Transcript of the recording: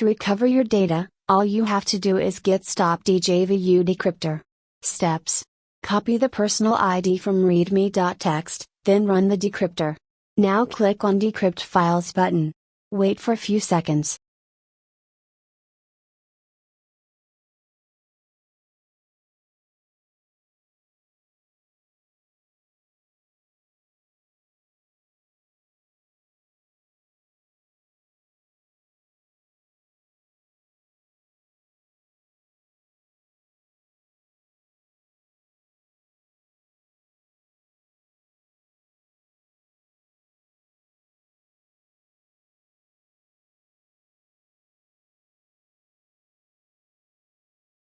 To recover your data, all you have to do is git stop djvu decryptor. Steps: copy the personal ID from readme.txt, then run the decryptor. Now click on Decrypt Files button. Wait for a few seconds.